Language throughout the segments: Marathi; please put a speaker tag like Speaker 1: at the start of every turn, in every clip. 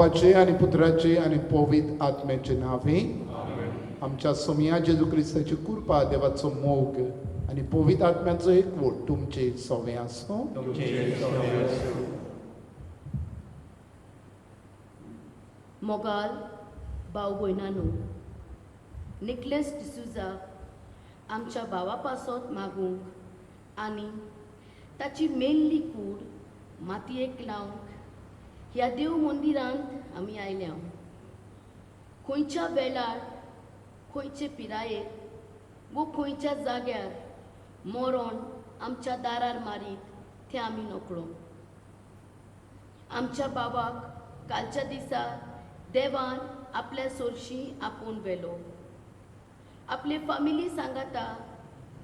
Speaker 1: बापाचे आणि पुत्राचे आणि पवित्र आत्म्याचे नावे आमच्या सोमिया जेजू क्रिस्ताची कृपा देवाचो मोग आणि पवित्र आत्म्याचो एकवट तुमचे सवे आसो.
Speaker 2: मोगाल भाऊ भयणांनो, निकलेस डिसूजा आमच्या भावा पासत मागूंक आनी ताची मेल्ली कूड मातयेक लावंक ह्या देव मंदिरांत आमी आयल्या. खंयच्या वेळार, खंयचे पिरायेक वो खंयच्या जाग्यार मरण आमच्या दारार मारीत तें आमी नकळो. आमच्या बाबाक कालच्या दिसा देवान आपल्या सोरशी आपोवन व्हेलो. आपले फामिली सांगाता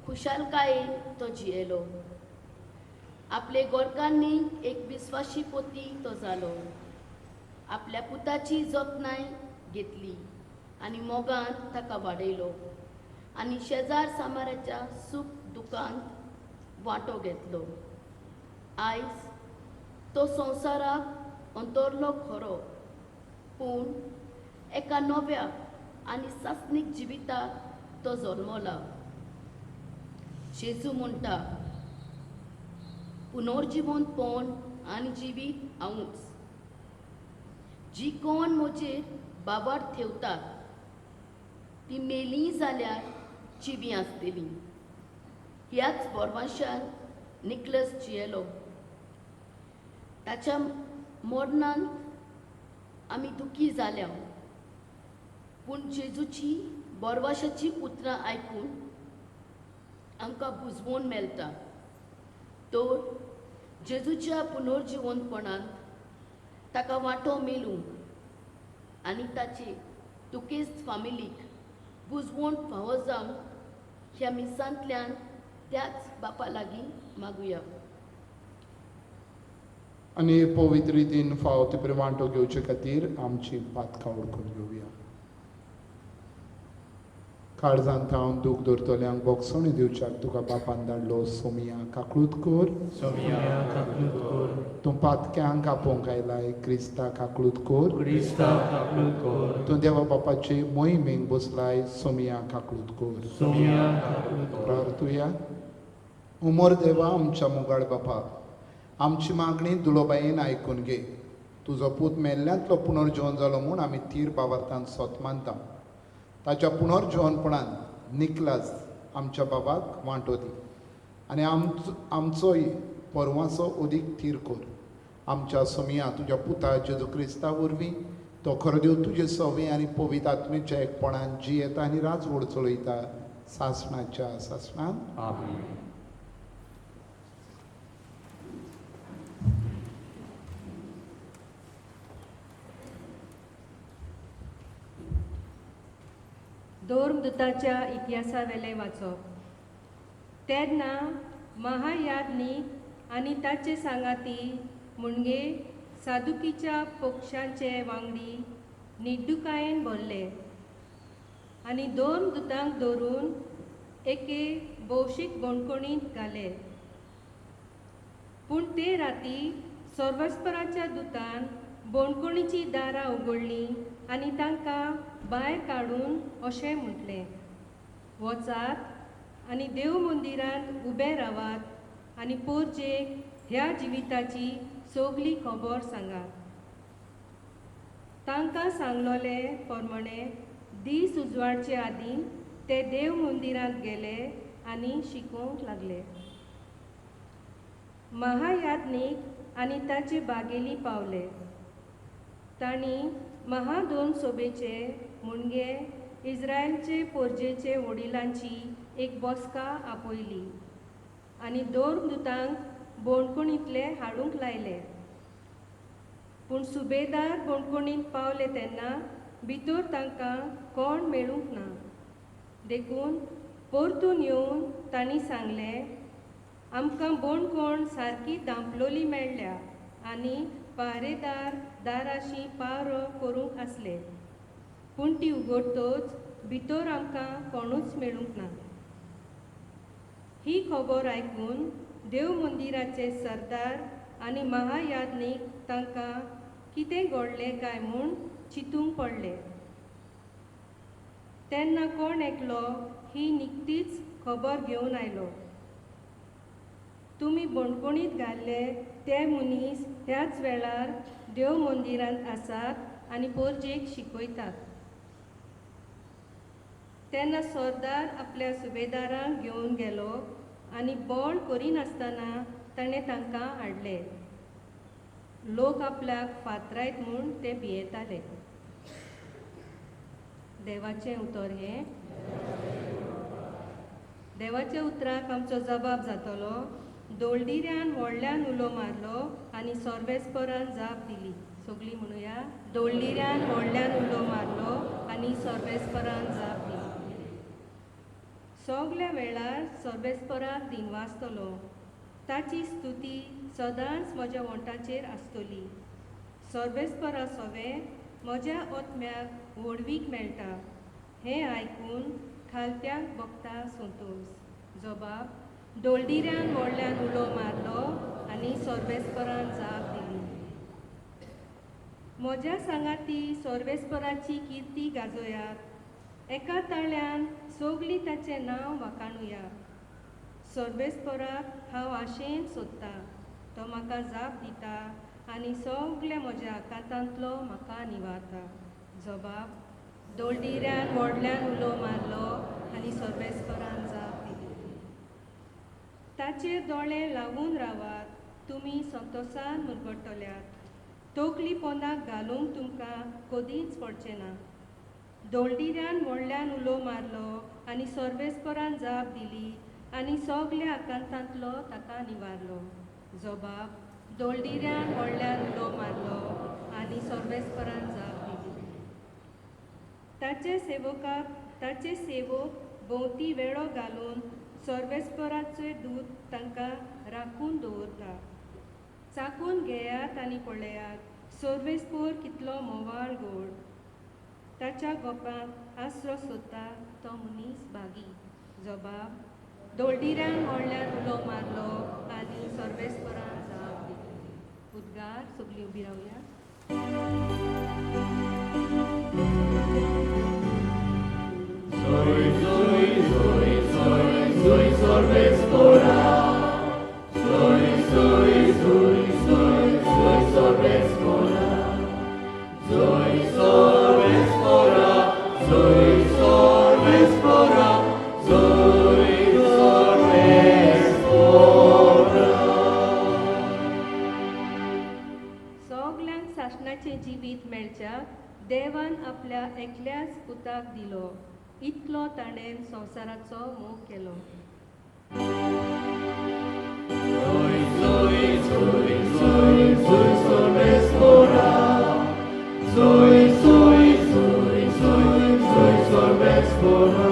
Speaker 2: खुशालकायेन तो जियेलो. आपले गोरकांनी एक विस्वाशी पोती तो जालो. आपल्या पुताची जतनाय घेतली आनी मोगान ताका वाडयलो आनी शेजार सामाराच्या सूख दुखांत वांटो घेतलो. आयज तो संवसाराक अंतरलो खरो, पूण एका नव्या आनी सासणीक जिविताक तो जल्मला. जेजू म्हणटा, पुनर्जिवंतपण आनी जिवीत हांवूच. जी कोण म्हजेर बाबार ठेवतात ती मेली जाल्यार जिवी आसतली. ह्याच बोरवाशान निकलस जियेलो. ताच्या मरणांत आमी दुखी जाल्या, पूण जेजूची बोरवाशाची उतरां आयकून आमकां बुजवण मेळटा. तर जेजूच्या पुनर्जिवंतपणांत ताका वांटो मेळूंक आनी ताची तुकेस्त फामिलीक बुजवण फावो जावंक ह्या मिसांतल्यान त्याच बापा लागीं मागुया.
Speaker 1: आणि पवित्र रितीन फावो ते वांटो घेवचे खातीर आमची पातकां ओळखून घेवया. काळजांत हांव दूख धरतल्यांक बोगसणी दिवच्याक तुका बापान धाडलो सोमिया काकळूत कर. तूं पातक्यांक आपोवंक आयलाय क्रिस्ता काकळूत कर. तूं देवा बापाचे मोहिमेक बसलाय सोमिया काकळूत कर. प्रार्थुया. उमर देवा आमच्या मोगाळ बापा, आमची मागणी दुलोबायेन आयकून घे. तुजो पूत मेल्ल्यांतलो पुनर्जीवन जालो म्हूण आमी तीर बाबार्थान सोत मानता. ताच्या पुनर्जीवनपणान निकलास आमच्या बाबाक वांटो दी आनी आमचोय परवांचो उदीक थीर कर. आमच्या सोमिया तुज्या पुता जेजू क्रिस्ता वरवीं तो खरो देव तुजे सवे आनी पवित्र आत्मेच्या एकपणान जियेता आनी राजवड चलयता सासणाच्या सासणान.
Speaker 3: धर्मदुताच्या इतिहासा वेले वाचप. तेन्ना महायाज्ञीक आनी ताचे सांगाती मुणगे सादुकीच्या पक्षांचे वांगडी निड्डुकायेन भरले आनी धर्मदुतांक धरून एके भौशीक बणकोणींत घाले. पूण ते राती सर्वेस्पराच्या दुतान बणकोणीची दारां उगडलीं आनी तांकां भायर काडून अशें म्हटलें, वचात आनी देव मंदिरांत उबे रावात आनी पोरचेक ह्या जिविताची सगली खबर सांगात. तांकां सांगलोले प्रमाणे दीस उजवाडचे आदीं ते देव मंदिरांत गेले आनी शिकोवंक लागले. महायाज्ञीक आनी ताचे बागेली पावले. तांणी महादोन सोबेचे मुणगे इस्रायलचे पोरजेचे वडिलांची एक बसका आपयली आनी धर्मदुतांक बणकोणींतले हाडूंक लायले. पूण सुबेदार बणकोणींत पावले तेन्ना भितर तांकां कोण मेळूंक ना. देखून परतून येवन तांणी सांगलें, आमकां बणकोण सारकी धांपलोली मेळ्ळ्या आनी पारेदार दाराशी पारो करूंक आसले, पूण ती उगडटोच भितर आमकां कोणूच मेळूंक ना. ही खबर आयकून देव मंदिराचे सरदार आनी महायाज्ञीक तांकां कितें घडलें काय म्हूण चिंतूंक पडलें. तेन्ना कोण एकलो ही निकतीच खबर घेवन आयलो. तुमी बणकुणीत घाल्ले ते मनीस ह्याच वेळार देव मंदिरांत आसात आनी पोरजेक शिकयतात. तेन्ना सरदार आपल्या सुबेदारांक घेवन गेलो आनी बोळ करिनासतना ताणें तांकां हाडले. लोक आपल्याक फातरायत म्हूण ते भियेताले. देवाचें उतर हें. देवाच्या उतराक आमचो जबाब जातलो. दोळदिऱ्यान व्हडल्यान उलो मारलो आनी सर्वेस्परान जाप दिली. सगळीं म्हणुया, दोळदिऱ्यान व्हडल्यान उलो मारलो आनी सर्वेस्परान जाप दिली. सगल्या वेळार सर्वेस्पराक दिनवासतलो. ताची स्तुती सदांच म्हज्या वंटाचेर आसतली. सर्वेस्परा सवे म्हज्या ओतम्याक व्हडवीक मेळटा. हें आयकून खालत्याक बगता संतोश. जबाब, दोळदिऱ्यान व्हडल्यान उलो मारलो आनी सर्वेस्परान जाप दिली. म्हज्या सांगाती सर्वेस्पराची किर्ती गाजोयात. एका ताळ्यान सगळीं ताचें नांव वाखाणुया. सर्वेस्पराक हांव आशेन सोदतां. तो म्हाका जाप दिता आनी सगल्या म्हज्या आकांतांतलो म्हाका निवारता. जबाब, दोळदिऱ्यान व्हडल्यान उलो मारलो आनी सर्वेस्परान जाप दिली. ताचेर दोळे लावून रावात. तुमी संतोशान मुरगळटल्यात. तोकली पोंदाक घालूंक तुमकां कदींच पडचें ना. दोळदिऱ्यान व्हडल्यान उलो मारलो आनी सर्वेस्परान जाप दिली आनी सगल्या आकांतांतलो ताका निवारलो. जबाब, दोळदिऱ्यान व्हडल्यान उलो मारलो आनी सर्वेस्परान जाप दिली. ताचे सेवक भोंवती वेळो घालून सर्वेस्पराचें दूद तांकां राखून दवरता. चाकून घेयात आनी पळयात, सर्वेस्पर कितलो मोवाळ गोड. ताच्या गोपांत आसरो सोदता तो मनीस भागी. जबाब, दोळदिऱ्यान व्हडल्यान उलो मारलो आनी सर्वेस्परान जाप दिली. उद्गार. सगळीं उबी रावया.
Speaker 4: Soy, soy, soy, soy, soy Sorvespora. Soy, soy, soy, soy, soy Sorvespora. Soy Sorvespora, soy Sorvespora, soy Sorvespora.
Speaker 3: सगल्यांक शासनाचें जिवीत मेळच्या देवान आपल्या एकल्याच पुताक दिलो. इतलो ताणें संवसाराचो मोग केलो.
Speaker 4: Soy, soy, soy, soy, soy Sorvespora. Soy, soy, soy, soy, soy Sorvespora.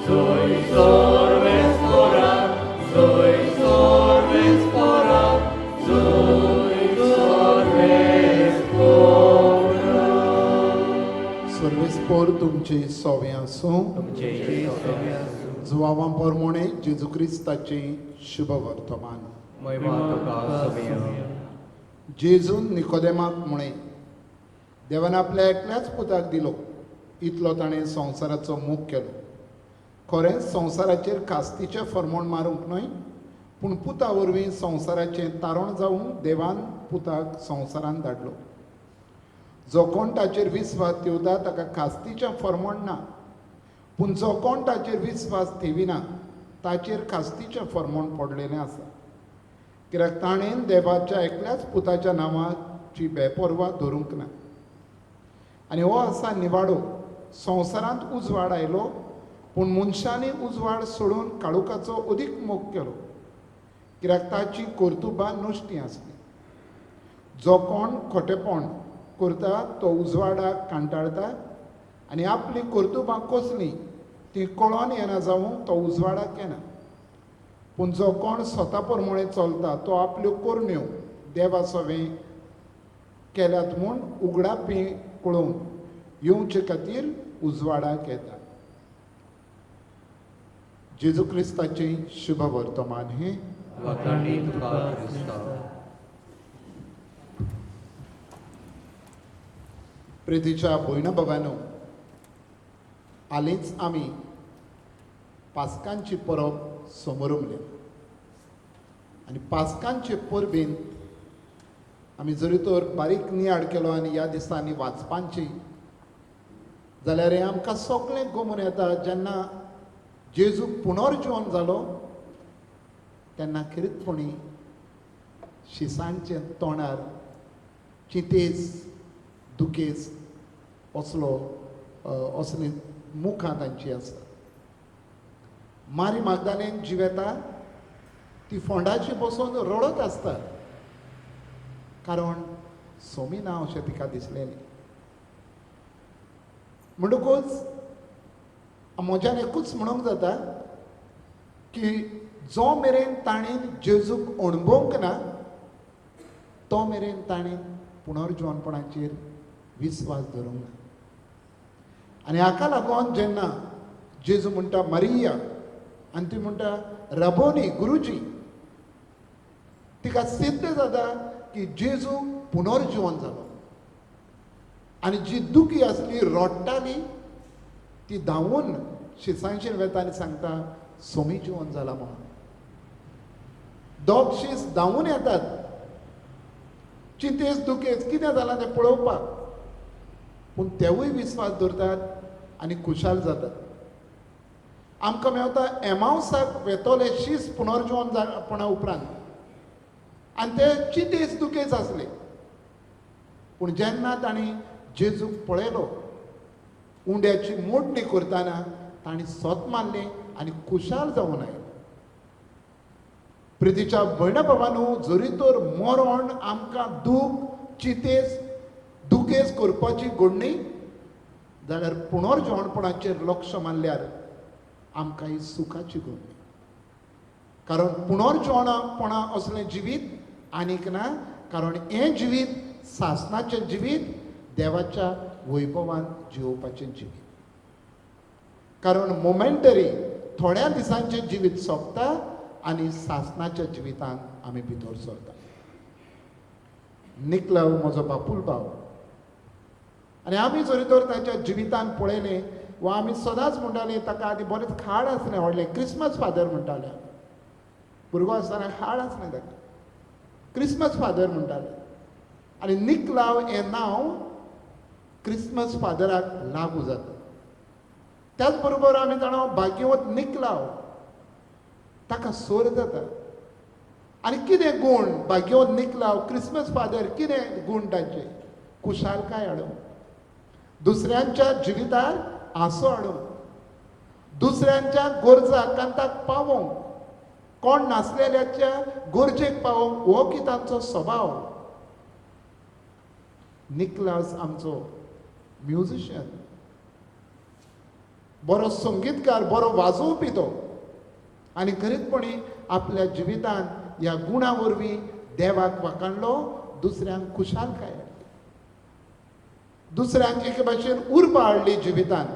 Speaker 4: Soy Sorvespora, soy Sorvespora, soy Sorvespora.
Speaker 1: सर्वेस्पोर तुमची सोवे आसूं. जुवावां पोरमोणे जेजू क्रिस्ताची शुभ वर्तमान. जेजून निकोदेमाक म्हणे, देवान आपल्या एकल्याच पुताक दिलो. इतलो ताणें संवसाराचो मोग केलो. खरेंच संवसाराचेर कास्तीचें फर्मोण मारूंक न्हय, पूण पुता वरवीं संवसाराचें तारण जावंक देवान पुताक संवसारांत धाडलो. जो कोण ताचेर विस्वास ठेवता ताका कास्तीचें फर्मोण ना, पूण जो कोण ताचेर विस्वास ठेविना ताचेर कास्तीचें फर्मोण पडलेलें आसा. कित्याक ताणें देवाच्या एकल्याच पुताच्या नांवाची बेपर्वा धरूंक ना. आनी हो आसा निवाडो. संवसारांत उजवाड आयलो, पूण मनशांनी उजवाड सोडून काळुकाचो अदीक मोग केलो, कित्याक ताची कर्तुबां नश्टीं आसलीं. जो कोण खोटेपण करता तो उजवाडाक कांटाळता आनी आपलीं कर्तुबां कसलीं तीं कळोन येना जावंक तो उजवाडाक येना. पूण जो कोण स्वता प्रमाणे चलता तो आपल्यो करण्यो देवा सवें केल्यात म्हूण उगडापी कळोवन येवचे खातीर उजवाडाक येता. जेजू क्रिस्ताचें शुभ वर्तमान हें.
Speaker 4: वखाणी तुका क्रिस्ता.
Speaker 1: प्रितीच्या भयण भावांनो, हालींच आमी पास्कांची परब समोर उरली आनी पास्कांचे परबेन आमी जरी तर बारीक नियाड केलो आनी ह्या दिसांनी वाचपांची जाल्यार हें आमकां सगळें गमून येता जेन्ना जेजू पुनर्जीवन जालो तेन्ना खरीचपणी शिसांचे तोंडार चितेस दुखेस असली मुखां तांची आसा. मारी मागदालेन जिवेता ती फोंडाची बसून रडत आसता कारण सोमी ना अशें तिका दिसलेलें. म्हणटकूच म्हज्यान एकूच म्हणूंक जाता की जो मेरेन ताणें जेजूक अणभवंक ना तो मेरेन ताणें पुनर्जीवनपणाचेर विस्वास धरूंक ना. आनी हाका लागून जेन्ना जेजू म्हणटा मारिया आनी ती म्हणटा रबोनी गुरुजी, तिका सिद्ध जाता की जेजू पुनर्जीवन जालो आनी जी दुखी आसली रडटाली ती धांवून शिसांचेर वेता आनी सांगता सोमी जिवन जाला म्हणून. दोग शीस धांवून येतात चिंतेस दुखेस कितें जालां तें पळोवपाक, पूण तेवूय विस्वास धरतात आनी खुशाल जातात. आमकां मेवता एमावसाक वेतोले शीस पुनर्जीवन जापणा उपरांत आनी ते चिंतेस दुखेस आसले, पूण जेन्ना तांणी जेजूक पळयलो उंड्याची मोडणी करतना तांणी सोत मारलें आनी खुशाल जावन आयले. प्रितीच्या भयण भावांनो, जरी तर मरण आमकां दूख चितेस दुखेस करपाची घडणी जाल्यार पुनर्जीवनपणाचेर लक्ष मारल्यार आमकां ही सुखाची घडणी. कारण पुनर्जीवनपणा असलें जिवीत आनीक ना, कारण हें जिवीत सासणाचें जिवीत देवाच्या वैभवान जिवोवपाचें जिवीत. कारण मोमेंटरी थोड्या दिसांचें जिवीत सोंपता आनी सासणाच्या जिवितांत आमी भितर सरता. निकलाव म्हजो बापूल भाव आनी आमी जरी तर ताच्या जिवितांत पळयलें वा आमी सदांच म्हणटालीं ताका आदी बरेंच खाड आसलें व्हडलें क्रिस्मस फादर म्हणटाले. भुरगो आसतना खाड आसलें ताका, क्रिस्मस फादर म्हणटाले. आनी निकलाव हें नांव क्रिस्मस फादराक लागू जाता. त्याच बरोबर आमी जाणो भाग्यवत निकलाव ताका सोर जाता. आनी कितें गूण भाग्यवत निकलाव क्रिस्मस फादर कितें गूण तांचे? खुशालकाय हाडूंक, दुसऱ्यांच्या जिवितार आसो हाडूंक, दुसऱ्यांच्या गरजा कांताक पावोवंक, कोण नासलेल्याच्या गरजेक पावोवंक हो की तांचो स्वभाव. निकलास आमचो म्युजिशियन, बरो संगीतकार, बरो वाजोवपी तो, आनी खरीचपणी आपल्या जिवितांत ह्या गुणा वरवीं देवाक वाखाणलो, दुसऱ्यांक खुशालकाय हाडली, दुसऱ्यांक एके भाशेन उर्बा हाडली जिवितांत.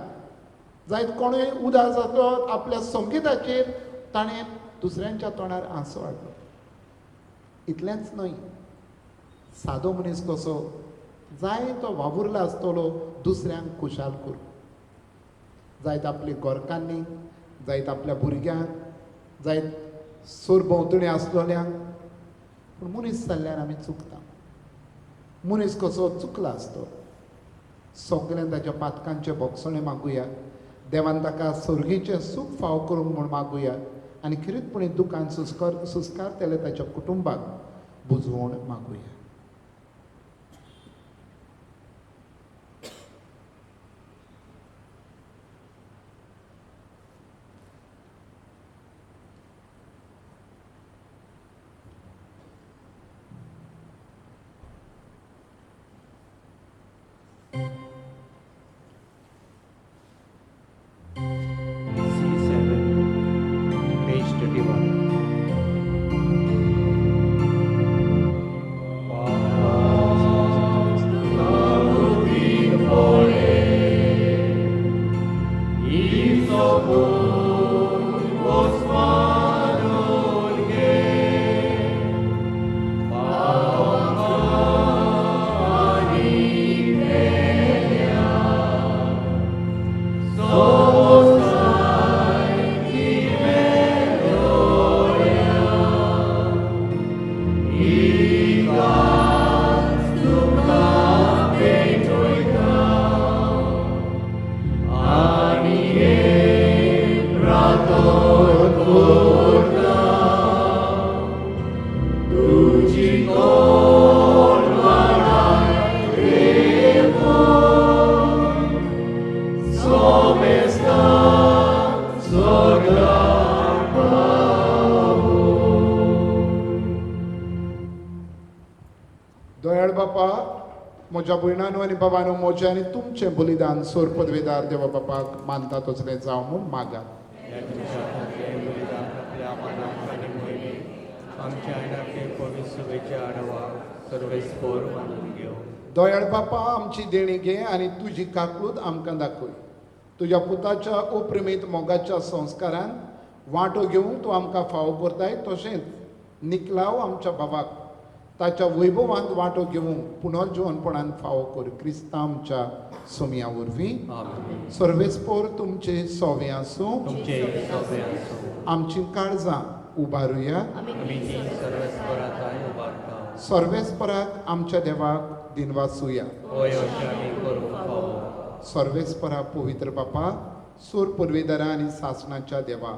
Speaker 1: जायत कोणूय उदास जातो आपल्या संगीताचेर ताणें दुसऱ्यांच्या तोंडार आंसो हाडलो. इतलेंच न्हय, सादो मनीस कसो जाय तो वावुरला आसतलो दुसऱ्यांक खुशाल करूं. जायत आपली गोरकांनी, जायत आपल्या भुरग्यांक, जायत सरभोंवतणी आसलोल्यांक. पूण मनीस जाल्ल्यार आमी चुकता. मनीस कसो चुकला आसतो. सगळें ताच्या पातकांचे भोगसणे मागुया, देवान ताका सर्गीचें सूख फाव करूंक म्हूण मागुया आनी खरीचपणी दुखान सुस्कारतेले ताच्या कुटुंबाक बुजवण मागुया. दयाळ बापा म्हज्या भयणांनो आनी बाबांनो म्हजें आनी तुमचें बलिदान सोर पदवेदार देवा बापाक मानता तसलें जावं म्हूण मागात.
Speaker 4: या तुमच्या खातीर बलिदान आपल्या मनाक आनी मोहिमेक आमच्या आयनाचे पवित्र सभेचे आडवा सर्वेस्पोर मानून घेव.
Speaker 1: दयाळ बापा आमची देणी घे आनी तुजी काकूट आमकां दाखय. तुज्या पुताच्या अप्रिमीत मोगाच्या संस्कारान वांटो घेवंक तूं आमकां फावो करताय तशेंच निकलाव आमच्या बाबाक ताच्या वैभवांत वांटो घेवंक पुनर्जीवनपणान फावो कर. क्रिस्तांव आमच्या सोमया वरवीं
Speaker 4: आमीन.
Speaker 1: सर्वेस्पोर तुमचे सोवे आसूं.
Speaker 4: तुमचे सभे आसूं.
Speaker 1: आमची काळजां उबारुया.
Speaker 4: आमी ती सर्वेस्पराताय उबारता.
Speaker 1: सर्वेस्पराक आमच्या देवाक दिनवासुया.
Speaker 4: होय अशें आमी करूंक फावो.
Speaker 1: सर्वेस्परा पवित्र बापा सोर पदवेदारा आनी सासणाच्या देवा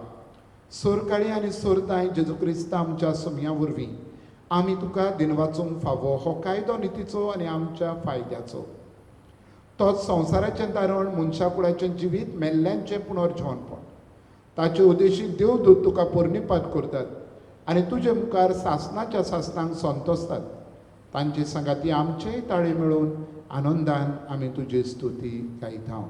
Speaker 1: सोरकाळी आनी सोरताय जेजू क्रिस्त आमच्या सोमया वरवीं आमी तुका दिनवाचोंक फावो हो कायदो नितीचो आनी आमच्या फायद्याचो. तोच संवसाराचें दारण मनशाकुळाचें जिवीत मेल्ल्यांचें पुनर्जीवनपण ताचे उद्देशी देवदूत तुका पोरनिपात करतात आनी तुजे मुखार सासणाच्या सासणांक संतोसतात. तांचे सांगाती आमचेय ताळे मेळून आनंदान आमी तुजी स्तुती गायता.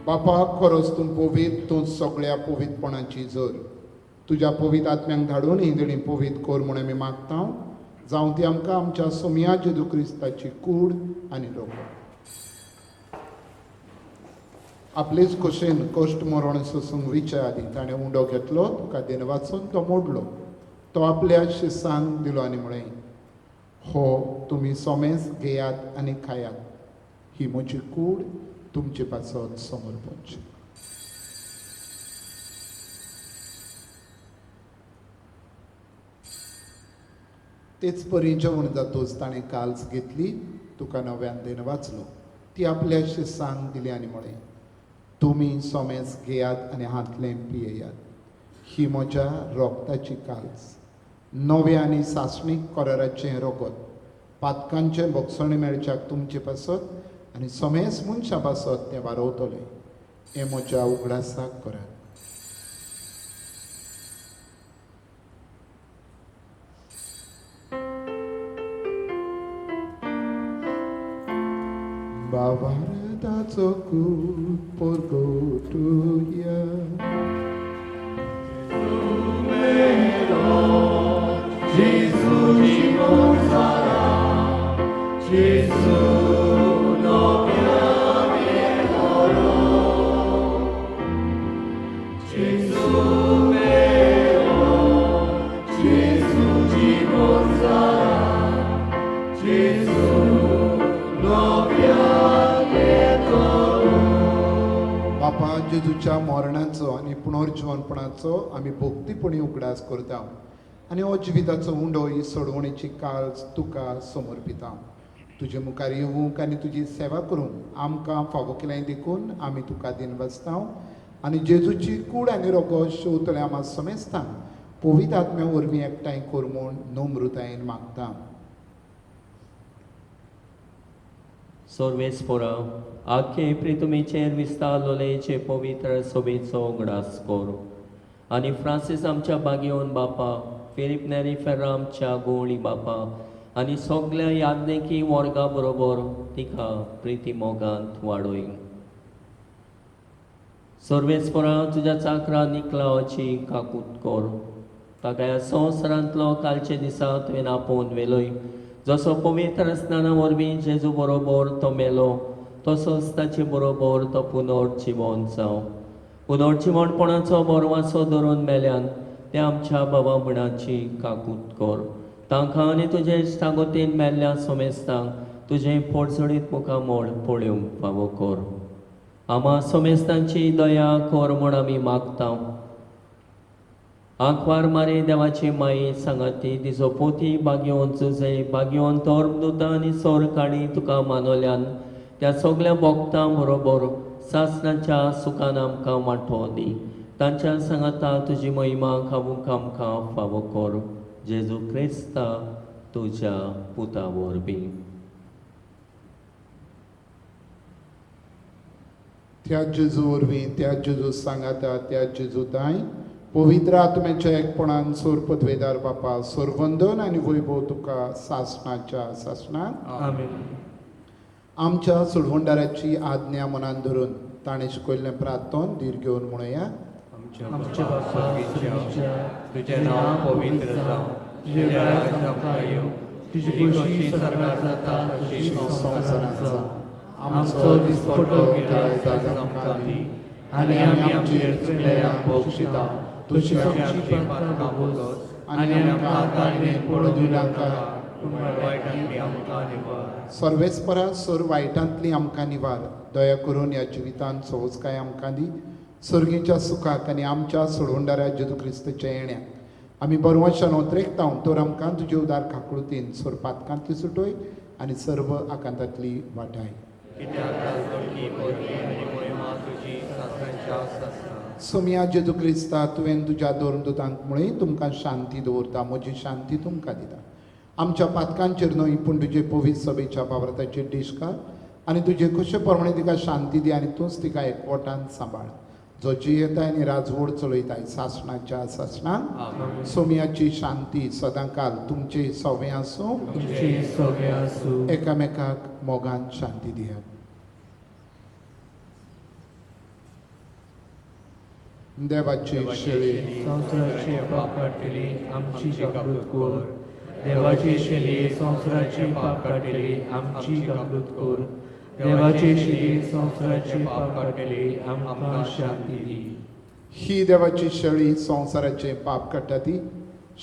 Speaker 1: बापा खरोच तूं पवित, तूं सगळ्या पवितपणाची जर तुज्या पवित आत्म्यांक धाडून ही देणी पवित कोर म्हूण आमी मागता. जावं ती आमकां आमच्या सोमया जेजू क्रिस्ताची कूड आनी रोग. आपलेच खोशेन कश्ट मरण सोसूंक विचार आदी ताणें उंडो घेतलो, तुका देन वाचून तो मोडलो. तो आपल्या शिसांक दिलो आनी म्हळें, हो तुमी सोमेस घेयात आनी खायात, ही म्हजी कूड तुमचे पासत समर्पणची. तेच परी जेवण जातोच ताणें काल्स घेतली, तुका नव्यान देन वाचलो. ती आपल्या शिसांक दिली आनी म्हळें, तुमी सोमेस घेयात आनी हातलें पियेयात, ही म्हज्या रोगताची काल्स, नवे आनी सासणीक कराराचें रोगत, पातकांचें भोगसण मेळच्याक तुमचे पासत आनी सोमेस मनशा पासत तें वारोवतलें. हें म्हज्या उगडासाक करात. Bavardazo good porgotuya.
Speaker 4: Jesus dimosarà, Gesù non chiamerò, Gesù mio, Gesù dimosarà, Gesù non
Speaker 1: बापा जेजूच्या मरणाचो आनी पुनर्जीवनपणाचो आमी भक्तीपणी उगडास करता आनी हो जिविताचो उंडो ही सोडवणेची काल्स तुका समर्पिता. तुजे मुखार येवंक आनी तुजी सेवा करूंक आमकां फावो केलें देखून आमी तुका दिन वाचता आनी जेजूची कूड आनी रोगो शेवतले आमा समेस्तांक पवित्र आत्म्या वरवीं एकठांय कर म्हूण नम्रतायेन मागता.
Speaker 5: सोर्वेस्पोरा आख्खे प्रितुमेचेर विस्तारलोलेचे पवित्र सोबेचो गडास कोर आनी फ्रांसीस आमच्या बागेवन बापा फिलिप नेरी फेर्रा आमच्या गोवळी बापा आनी सगल्या यादनेकी वर्गा बरोबर तिका प्रिती मोगांत वाडोय. सर्वेस्परा तुज्या चाकरा निकलावाची काकूत कोर ताका ह्या संवसारांतलो कालचे दिसा तुवें आपोवन वेलोय. जसो पवित्र स्नाना वरवीं जेजू बरोबर तो मेलो तसोच ताचे बरोबर तो पुनर्जिवन जावं. पुनर्जिवणपणाचो बोरवासो धरून मेल्यान ते आमच्या भावाभणाची काकूत कोर. तांकां आनी तुजे इश्टागोतीन मेल्ल्या सोमेस्तांक तुजें पडसडीत मुखामोळ पळोवंक फावो कोर. आम्हा सोमेस्तांची दया कोर म्हूण आमी मागता. आंखवार मारे देवाची माई सांगाती तिचो पोती बागेवन चुजे बागेवन तोर्ब दुता आनी सोर काडी तुका मानवल्यान त्या सगळ्या भोगतां बरोबर सासणाच्या सुखान आमकां वांटो दी. तांच्या सांगाता तुजी महिमा खावूंक आमकां फावो कोर. जेजू क्रिस्ता तुज्या पुता वरवीं.
Speaker 1: त्या जेजू वरवीं त्या जेजू सांगाता त्या जेजू ताई पवित्र आत्म्याच्या एकपणान सोर पदवेदार बापा सोरवंदन आनी वैभव तुका सासणाच्या सासणान
Speaker 4: आमेन.
Speaker 1: आमच्या सोडवंडाऱ्याची आज्ञा मनान धरून ताणें शिकयल्लें प्रार्थन धीर घेवन म्हणया.
Speaker 4: आमच्या बापा स्वर्गीच्या तुजें नांव पवित्र जावं. तुजें राज्य आमकां येवं. तुजी कशी स्वर्गांत जाता तशी संवसारांत जावं. आमचो दिसपट्टो गिरायक आज आमकां दी आनी आमी आमचेर चुकल्यांक बक्षिता तशी आमची पातकां बोगस आनी आमकां आतांय पडूं नाका पूण वायटांतली आमकां निवार.
Speaker 1: सर्वेस्परा सोर वायटांतली आमकां निवार. दया करून ह्या जिवितांत सोवसकाय आमकां दी. सर्गेच्या सुखाक आनी आमच्या सोडवंडाऱ्या जेजू क्रिस्ताच्या येण्याक आमी बरवंशान उद्रेकतां तर आमकां तुजे उदार काकळुतीन सोर पातकांतली सुटोय आनी सर्व आकांतांतली वाटाय.
Speaker 4: कित्याक राजगडकी पोरगी आनी मोहिमा तुजी सासऱ्यांच्या सासरा.
Speaker 1: सोम्या जेजू क्रिस्ता तुवें तुज्या दोरदूतांक म्हळें तुमकां शांती दवरता म्हजी शांती तुमकां दिता. आमच्या पातकांचेर न्हय पूण तुजे पवित्र सभेच्या पावराताचेर दिश्कार आनी तुजे कशे प्रमाणे तिका शांती दी आनी तूंच तिका एकवटान सांबाळ. जो जी येताय आनी राजवड चलयताय सासणाच्या सासणान सोम्याची शांती सदांकाल तुमचे सवे आसूं.
Speaker 4: तुमची सगळे आसूं.
Speaker 1: एकामेकाक मोगान शांती दियात. देवाची शेळी
Speaker 4: संवसाराची पाप काडटली आमची काकूत कोर. देवाची शेली संवसाराची पाप काडटली आमची काकूत कोर. देवाची शेली संवसाराची पाप काडटली आमकां शांती दी.
Speaker 1: ही देवाची शेळी संवसाराचे पाप काडटा ती.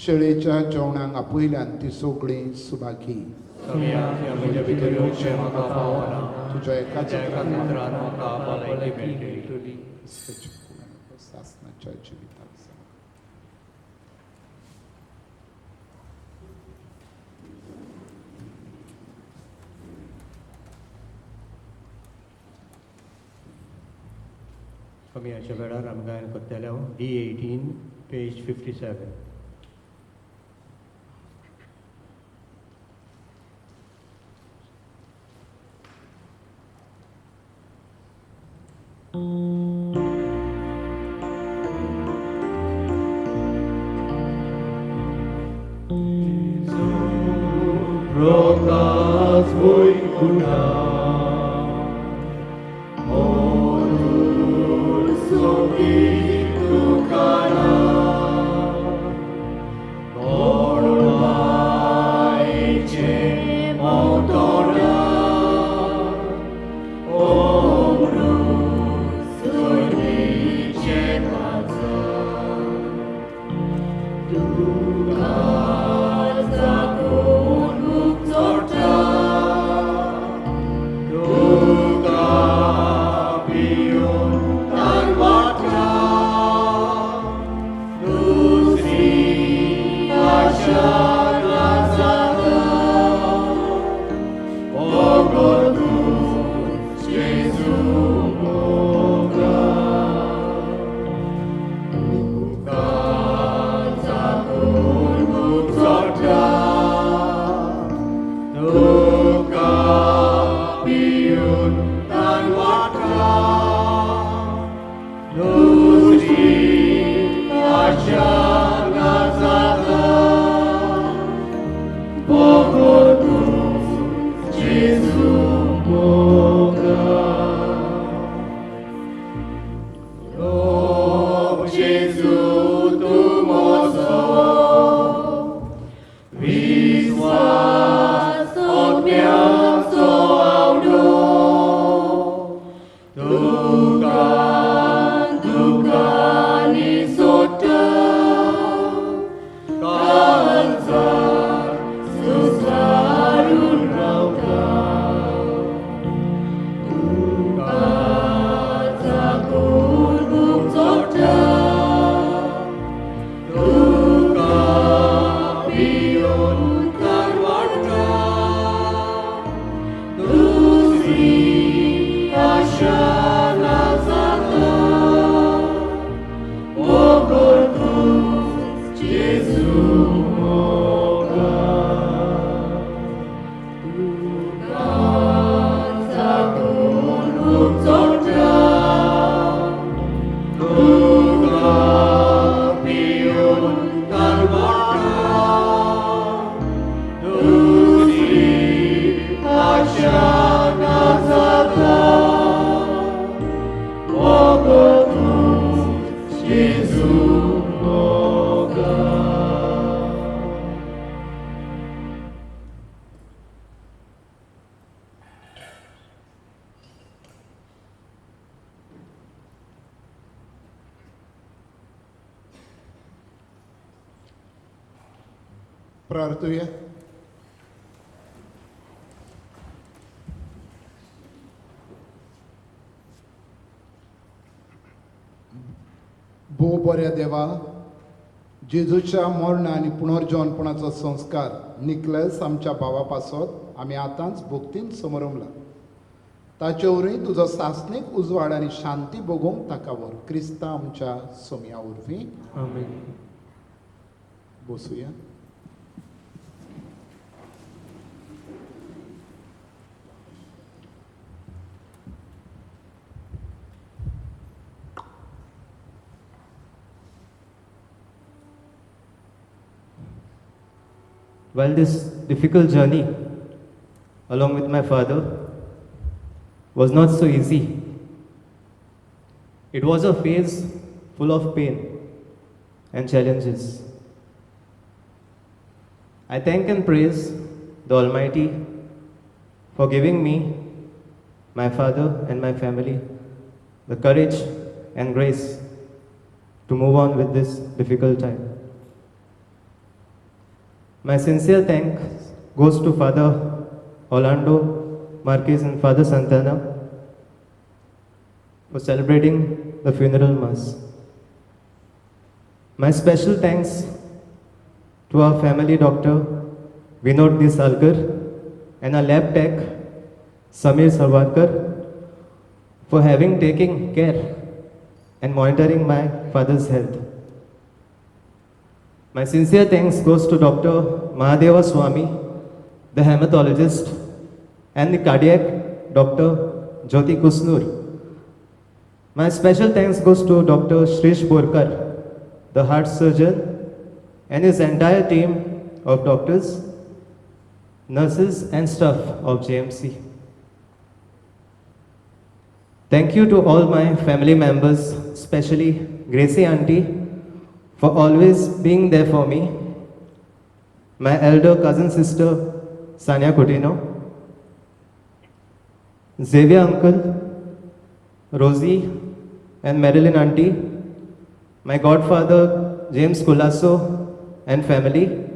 Speaker 1: शेळयेच्या जेवणाक आपयल्यान ती सगळीं सुभागी.
Speaker 4: म्हज्या भितर येवचें म्हाका फावना.
Speaker 1: तुज्या एकाच्या
Speaker 4: एका पुत्रान म्हाका भलायकी मेळटली.
Speaker 1: सासणाच्या जिविताक
Speaker 4: कमी ह्याच्या वेळार आमी गायन करतले D18 page 57. Rokas mój kuda, Monur sobi tukana, Morwajcie motora, Omru sojnicie paca, Duka zakonu
Speaker 1: प्रार्थूया. भोव बऱ्या देवा, जेजूच्या मरण आनी पुनर्जन्मपणाचो संस्कार निकलेस आमच्या भावा पासत आमी आतांच भोगतीन समोरमला. ताचे वरवीं तुजो सासणीक उजवाड आनी शांती भोगूंक ताका व्हर. क्रिस्ता आमच्या सोम्या वरवीं.
Speaker 4: आमेन.
Speaker 1: बसूया.
Speaker 6: While this difficult journey, along with my father, was not so easy, it was a phase full of pain and challenges. I thank and praise the Almighty for giving me, my father, and my family the courage and grace to move on with this difficult time. My sincere thanks goes to Father Orlando Marquez and Father Santana for celebrating the funeral mass. My special thanks to our family doctor Vinod D. Salkar and our lab tech Samir Sarwarkar for having taken care and monitoring my father's health. My sincere thanks goes to Dr. Mahadeva Swami, the hematologist, and the cardiac Dr. Jyoti Kusnur. My special thanks goes to Dr. Shrish Borkar, the heart surgeon, and his entire team of doctors, nurses, and staff of JMC. Thank you to all my family members, especially Gracie Auntie, for always being there for me, my elder cousin sister Sanya Coutinho, Xavier uncle, Rosie and Marilyn auntie, my godfather James Culasso and family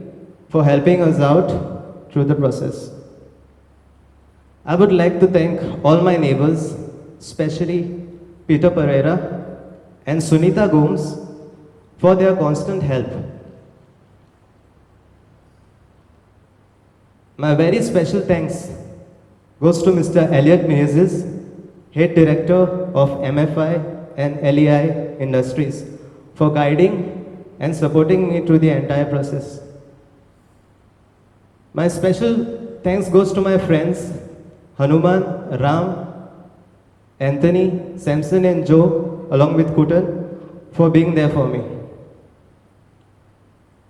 Speaker 6: for helping us out through the process. I would like to thank all my neighbors, especially Peter Pereira and Sunita Gomes, for their constant help. My very special thanks goes to Mr. Elliot Menezes, Head Director of MFI and LEI Industries, for guiding and supporting me through the entire process. My special thanks goes to my friends Hanuman, Ram, Anthony, Samson and Joe along with Kutan for being there for me.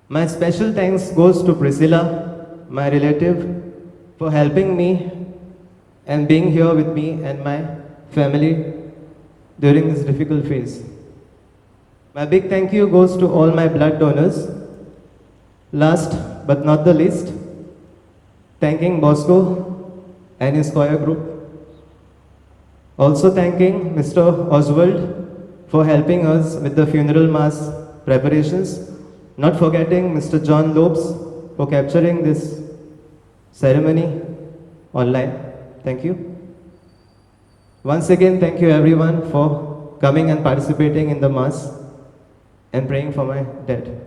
Speaker 6: My special thanks goes to Priscilla, my relative, for helping me and being here with me and my family during this difficult phase. My big thank you goes to all my blood donors. Last but not the least, thanking Bosco and his choir group. Also thanking Mr. Oswald for helping us with the funeral mass preparations. Not forgetting Mr. John Lopes for capturing this ceremony online. Thank you. Once again, thank you everyone for coming and participating in the mass and praying for my dead.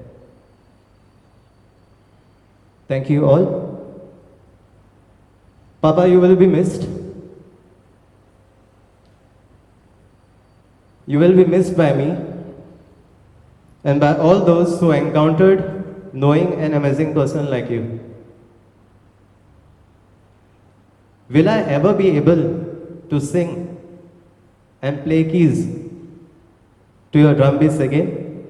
Speaker 6: Thank you all. Papa, you will be missed. You will be missed by me and by all those who encountered knowing an amazing person like you. Will I ever be able to sing and play keys to your drum beats again?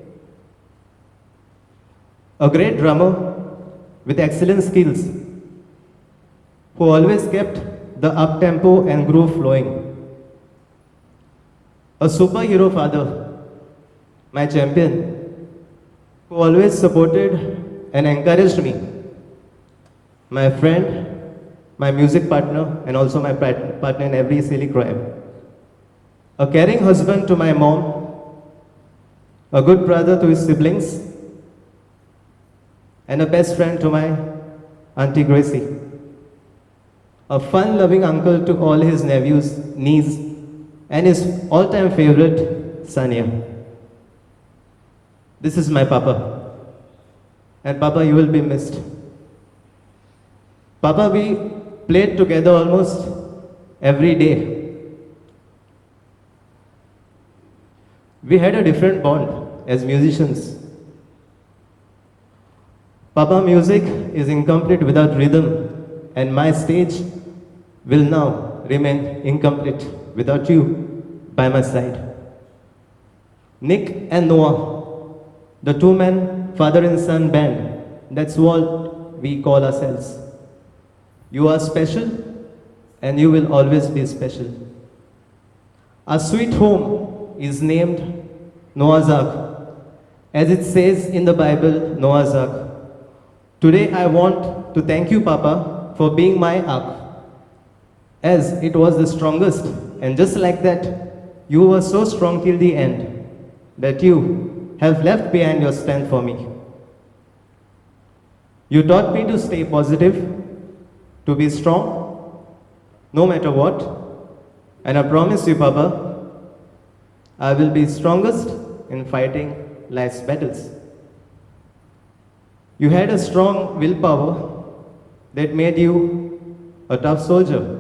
Speaker 6: A great drummer with excellent skills who always kept the up-tempo and groove flowing. A superhero father, my champion, who always supported and encouraged me. My friend, my music partner, and also my partner in every silly crime. A caring husband to my mom, a good brother to his siblings, and a best friend to my Auntie Gracie. A fun-loving uncle to all his nephews, niece, and his all-time favorite, Sania. This is my Papa. And Papa, you will be missed. Papa, we played together almost every day. We had a different bond as musicians. Papa, music is incomplete without rhythm, and my stage will now remain incomplete without you by my side. Nick and Noah, the two-man father and son band, that's what we call ourselves. You are special, and you will always be special. Our sweet home is named Noah's Ark, as it says in the Bible, Noah's Ark. Today I want to thank you, Papa, for being my ark, as it was the strongest, and just like that, you were so strong till the end that you have left behind your strength for me. You taught me to stay positive, to be strong, no matter what, and I promise you, Papa, I will be strongest in fighting life's battles. You had a strong willpower that made you a tough soldier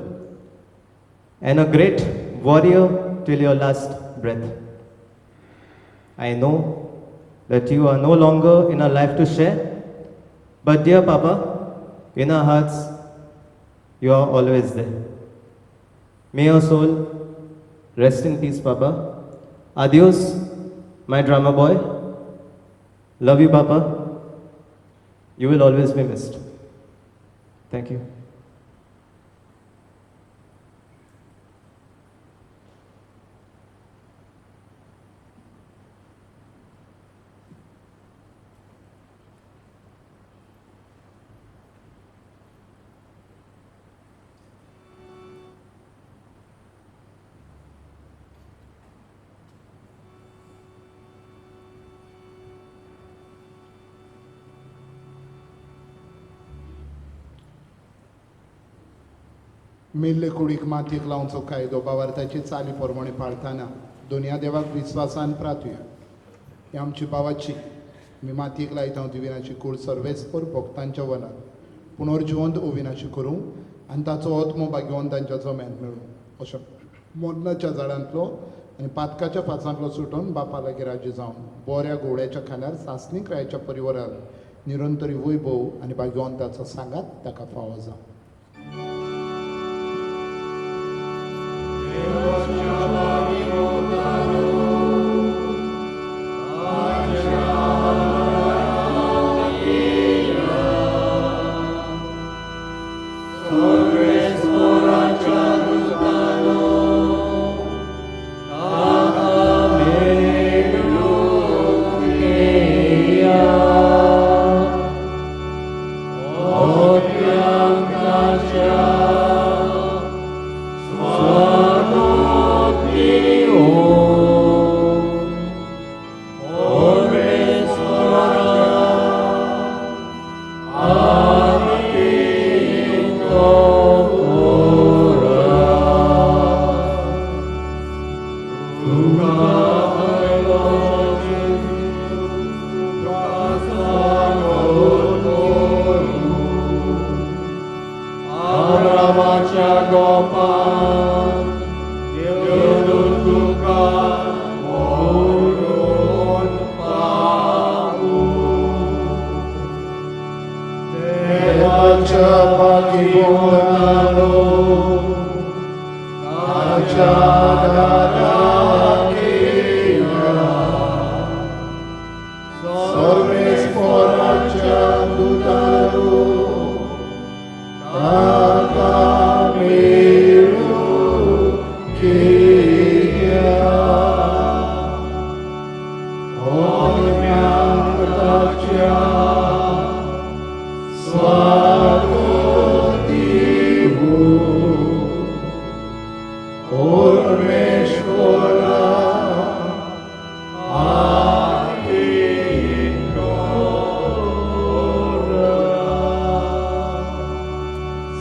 Speaker 6: and a great warrior till your last breath. I know that you are no longer in our life to share, but dear Papa, in our hearts, you are always there. May your soul rest in peace, Papa. Adios, my drama boy. Love you, Papa. You will always be missed. Thank you.
Speaker 1: मेल्ले कुडीक मातयेक लावचो कायदो भावार्थाची चाली प्रमाणे पाळतना दोनया देवाक विस्वासान प्रार्थुया. ही आमची भावाची मी मातयेक लायता दिविनाची कूड सर्वेस्पर भक्तांच्या वनात पुनर्जिवंत ओविनाची करूं आनी ताचो आत्मो भाग्यवंतांच्या जम्यांत मेळूं अशें मोन्नाच्या झाडांतलो आनी पातकाच्या पाचांतलो सुटून बापा लागीं राजी जावन बोऱ्या घोड्याच्या खांद्यार सासणीक रायच्या परिवारान निरंतरी वैभव आनी भाग्यवंताचो सांगात ताका फावो जावं.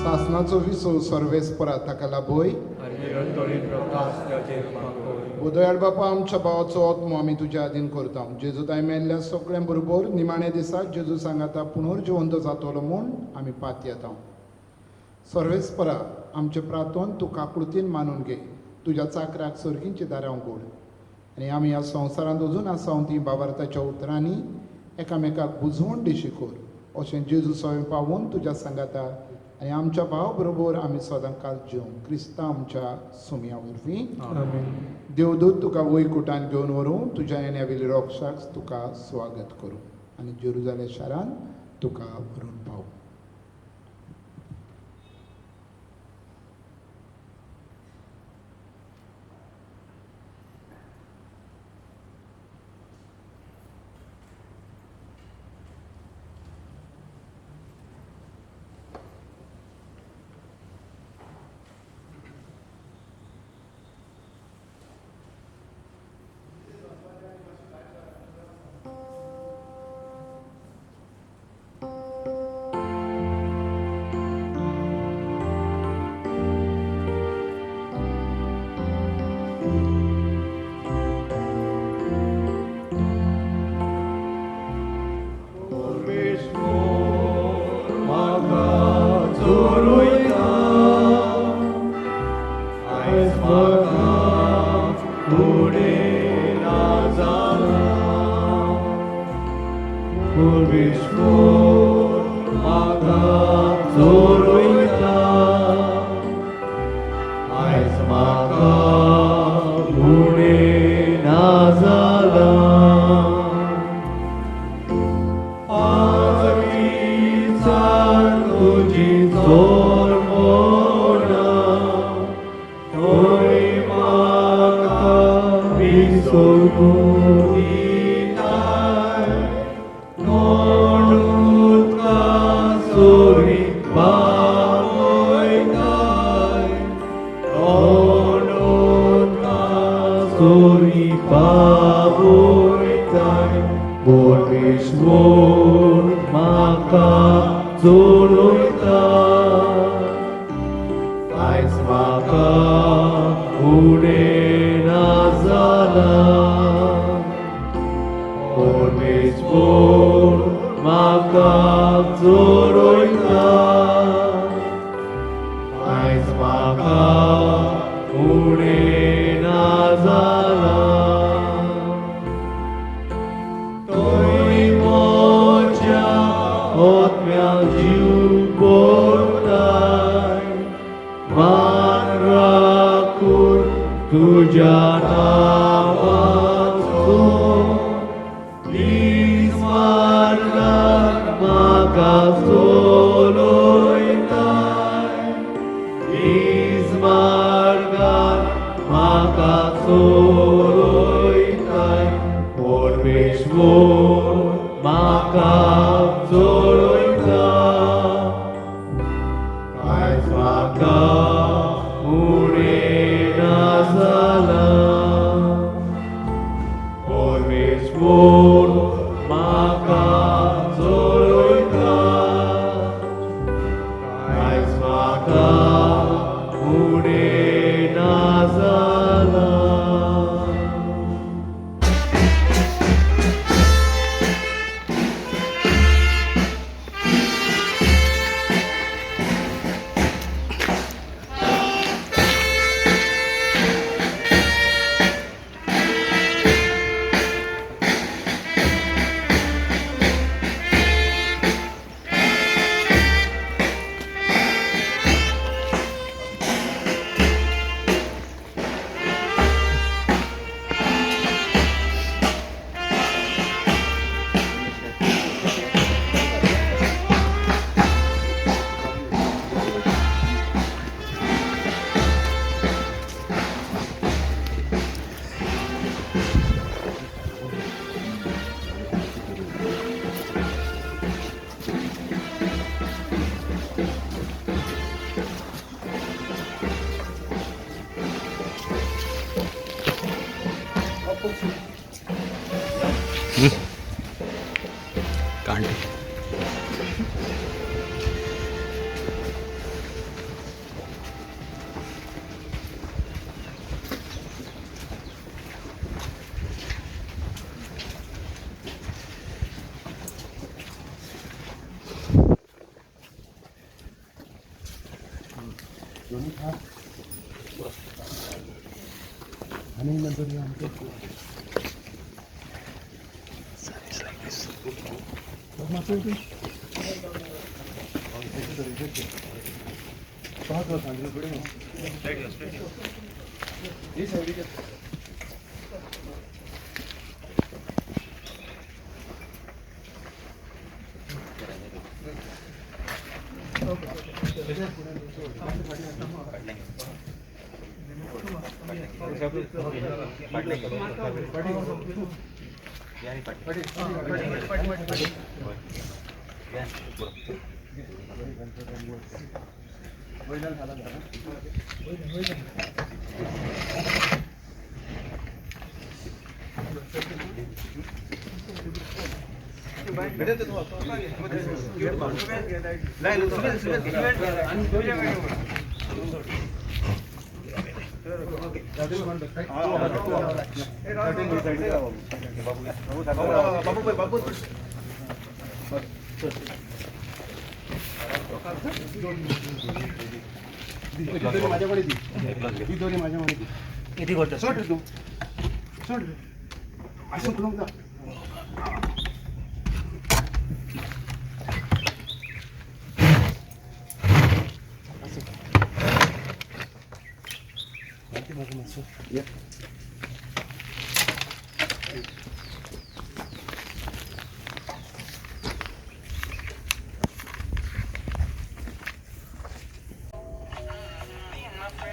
Speaker 1: शासनाचो विसो सर्वेस्परा ताका लागून
Speaker 4: आनी रंतोळी प्रकाश ताचेर पाकोय
Speaker 1: बुधयाळ बापा आमच्या भावाचो आत्मो आमी तुज्या आदीन करता जेजू ताय मेल्ल्या सगळ्यां बरोबर निमाणे दिसाक जेजू सांगाता पुनर्जिवंत जातलो म्हूण आमी पात येता सर्वेस्परा आमचे प्रार्थन तूं काकुळतीन मानून घे तुज्या चाकराक सर्गींची दारां उगड आनी आमी ह्या संवसारांत अजून आसा ती बाबार्ताच्या उतरांनी एकामेकाक बुजवण दिशी कर अशें जेजू सवय पावून तुज्या सांगाता आनी आमच्या भाव बरोबर आमी सदां काल जिवंक क्रिस्तांव आमच्या सुमया वरवीं देवदूत तुका वैकुटान घेवन व्हरूं तुज्या येण्यावेली रोक्षाक तुका स्वागत करूं आनी जेरुजालेम शारान तुका व्हरून पावूं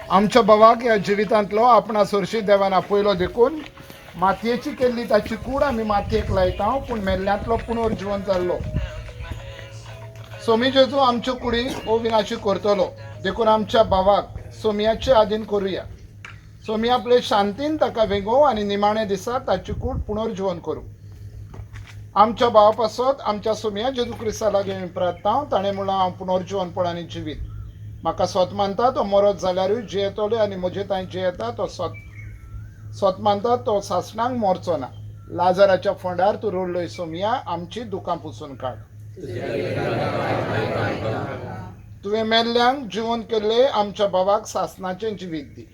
Speaker 1: आमच्या भावाक या जिवितांतलो आपणा सुरशी देवान आपयलो देखून मातयेची केल्ली ताची कूड आमी मातयेक लायता पूण मेल्ल्यांतलो पुनर्जीवन जाल्लो सोमी जेजू आमच्यो कुडीक अविनाशी करतलो देखून आमच्या भावाक सोमयाचे आधीन करुया सोमी आपले शांतीन ताका वेगो आनी निमाणे दिसा ताची कूड पुनर्जीवन करूं आमच्या भावा पासत आमच्या सोमया जेजू क्रिस्ता लागीं प्रार्थना ताणें म्हणलां हांव पुनर्जीवनपणांनी जिवीत म्हाका स्वत मानता तो मरत जाल्यारूय जियेतलो आनी म्हजे तांय जे येता तो स्वत मानता तो सासणांक मरचो ना लाजाराच्या फोंडार तूं रोडलोय सोमया आमची दुकां पुसून काड तुवें मेल्ल्यांक जिवन केल्ले आमच्या भावाक सासणाचें जिवीत दी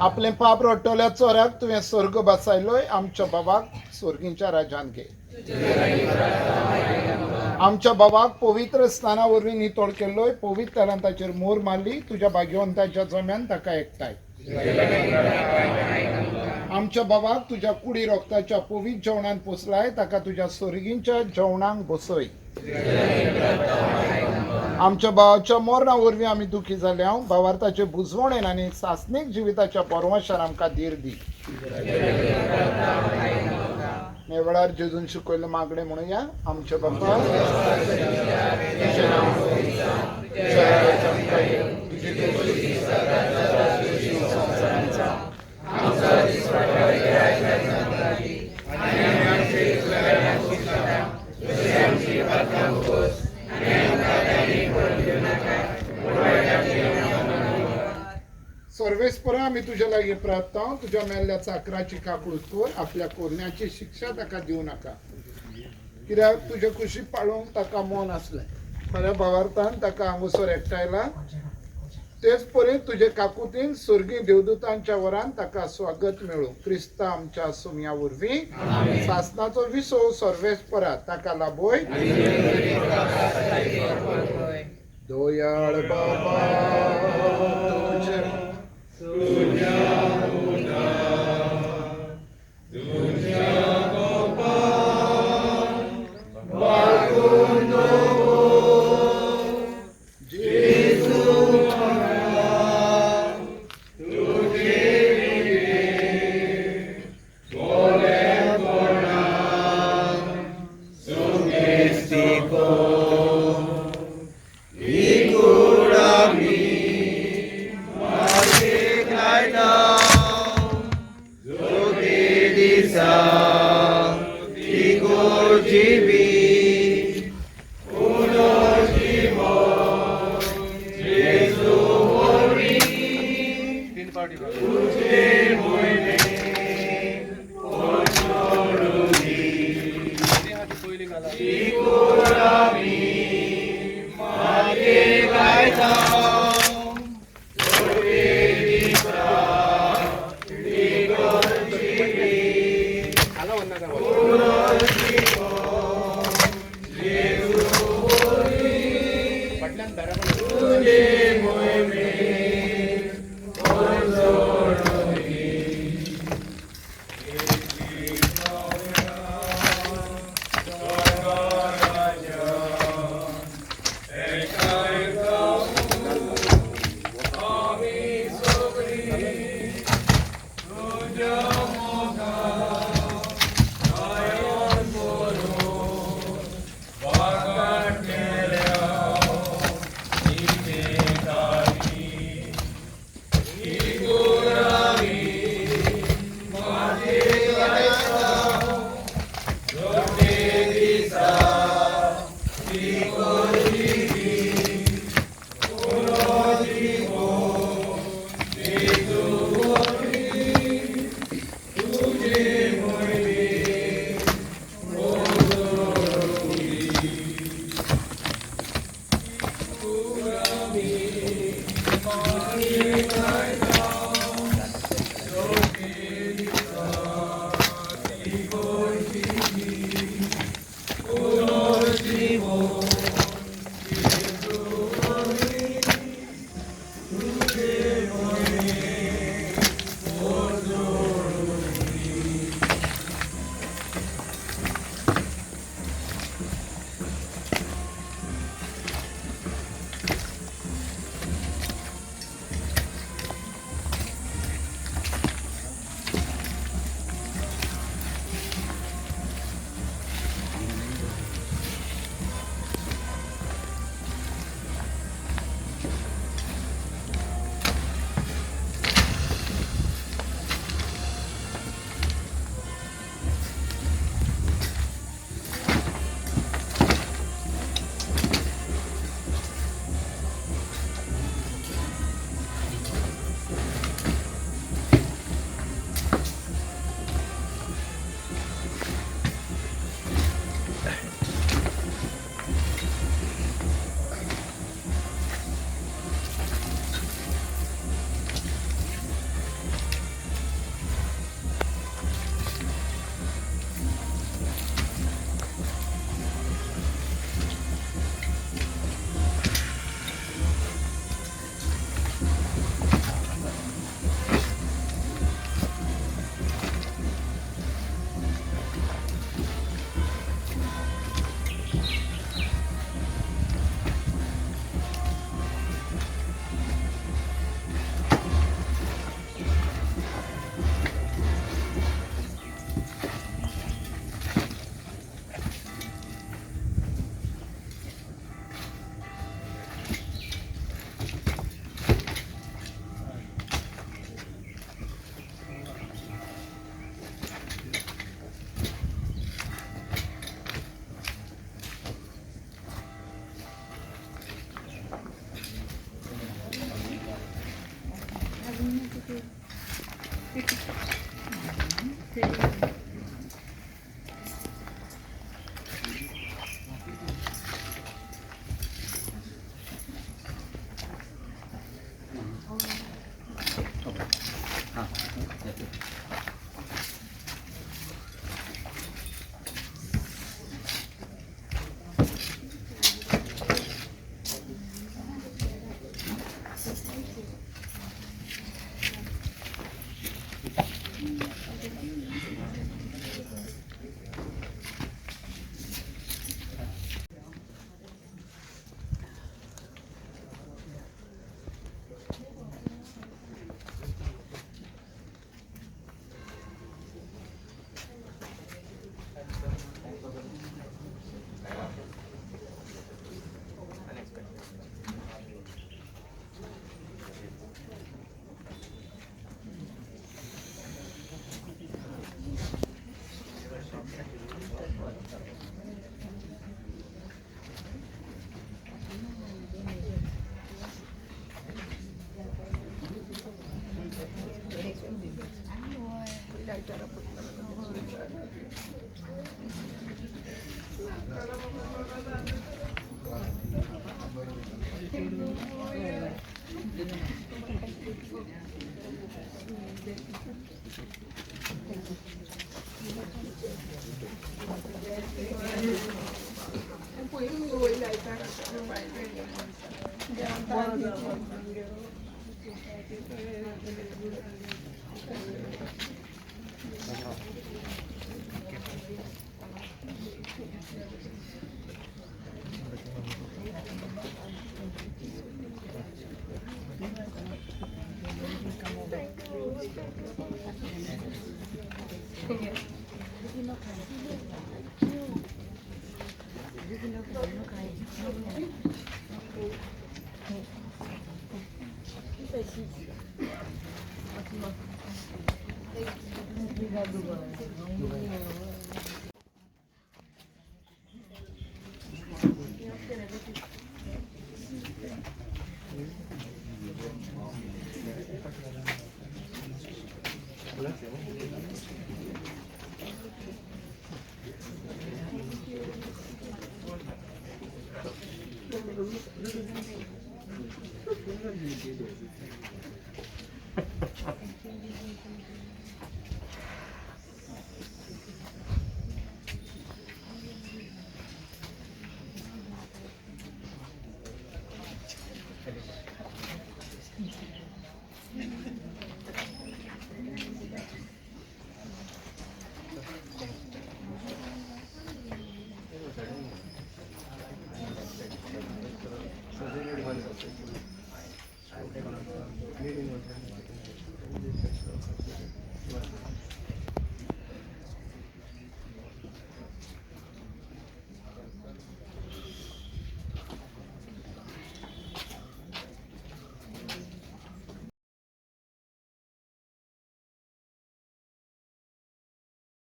Speaker 1: आपले पाप रट्टल्या चोऱ्याक तुवें स्वर्ग बसायलोय आमच्या भावाक स्वर्गीच्या राजान घे आमच्या भावाक पवित्र स्थाना वरवीं नितळ केल्लोय पवित्र तरान ताचेर मोर मारली तुज्या भाग्यवंताच्या जम्यान ताका एकठांय आमच्या भावाक तुज्या कुडी रोगताच्या पवित्र जेवणान पोसलाय ताका तुज्या स्वर्गीच्या जेवणांक बसय आमच्या भावाच्या मरणा वरवीं आमी दुखी जाल्या भावार ताचे बुजवणेन आनी सासणीक जिविताच्या परवशार आमकां धीर दी हे वेळार जेजून शिकयल्लें मागणें म्हणुया आमच्या बापा सर्वेस्परा आमी तुज्या लागीं प्रार्थना तुज्या मेल्ल्या चाकराची काकूळट कर आपल्या कोरण्याची शिक्षा ताका दिवं नाका कित्याक तुजे कुशी पाळोवंक ताका मन आसलें खऱ्या भावार्थान ताका हांगसर एकठायला तेच परी तुजे काकुतीन स्वर्गीय देवदूतांच्या वरान ताका स्वागत मेळूं क्रिस्ता आमच्या सोमया वरवीं सासणाचो विसो सर्वेस्परा ताका लाभोय दोयाळ बाबा
Speaker 7: Ikura mi, masik laina.